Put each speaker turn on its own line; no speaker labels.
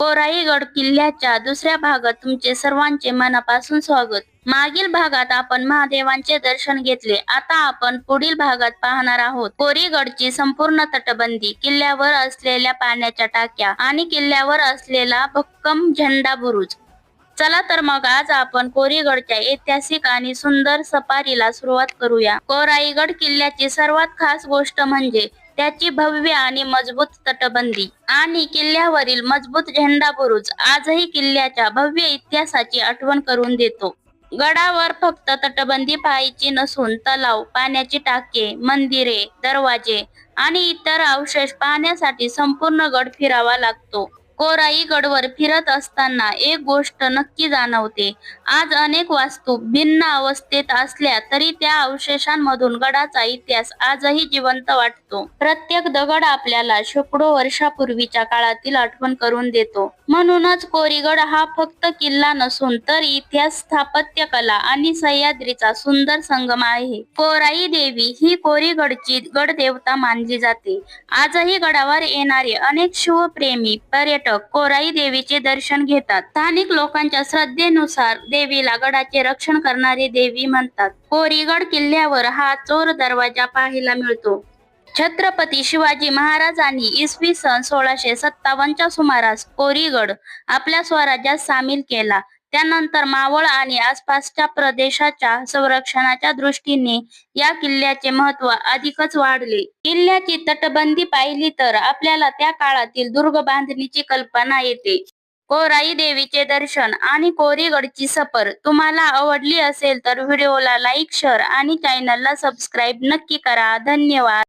कोराईगड किल्ल्याच्या दुसऱ्या भागात तुमचे सर्वांचे मनापासून स्वागत. मागील भागात आपण महादेवांचे दर्शन घेतले. आता आपण पुढील भागात पाहणार आहोत कोरीगडची संपूर्ण तटबंदी, किल्ल्यावर असलेल्या पाण्याच्या टाक्या आणि किल्ल्यावर असलेला भक्कम झेंडा बुरुज. चला तर मग आज आपण कोरीगडच्या ऐतिहासिक आणि सुंदर सफारीला सुरुवात करूया. कोराईगड किल्ल्याची सर्वात खास गोष्ट म्हणजे त्याची भव्य आणि मजबूत तटबंदी आणि किल्ल्यावरील मजबूत झेंडा बुरुज आजही किल्ल्याच्या भव्य इतिहासाची आठवण करून देतो. गडावर फक्त तटबंदी पाहायची नसून तलाव, पाण्याची टाके, मंदिरे, दरवाजे आणि इतर अवशेष पाहण्यासाठी संपूर्ण गड फिरावा लागतो. कोराईगडवर फिरत असताना एक गोष्ट नक्की जाणवते. आज अनेक वास्तू भिन्न अवस्थेत असल्या तरी त्या अवशेषांमधून गडाचा इतिहास आजही जिवंत वाटतो. प्रत्येक दगड आपल्याला शेकडो वर्षापूर्वीच्या काळातील आठवण करून देतो. म्हणूनच कोरीगड हा फक्त किल्ला नसून तर इतिहास, स्थापत्य कला आणि सह्याद्रीचा सुंदर संगम आहे. कोराई देवी ही कोरीगडची गडदेवता मानली जाते. आजही गडावर येणारे अनेक शिवप्रेमी पर्यटक कोराई देवीचे दर्शन घेतात. स्थानिक लोकांच्या श्रद्धेनुसार देवीला गडाचे रक्षण करणारी देवी म्हणतात. कोरीगड किल्ल्यावर हा चोर दरवाजा पाहायला मिळतो. छत्रपती शिवाजी महाराजांनी इसवी सन 1657च्या सुमारास कोरीगड आपल्या स्वराज्यात सामील केला. त्यानंतर मावळ आणि आसपासच्या प्रदेशाच्या संरक्षणाच्या दृष्टीने या किल्ल्याचे महत्त्व अधिकच वाढले. किल्ल्याची तटबंदी पाहिली तर आपल्याला त्या काळातील दुर्ग बांधणीची कल्पना येते. कोराई देवीचे दर्शन आणि कोरीगडची सफर तुम्हाला आवडली असेल तर व्हिडिओला लाईक, शेअर आणि चॅनलला सबस्क्राईब नक्की करा. धन्यवाद.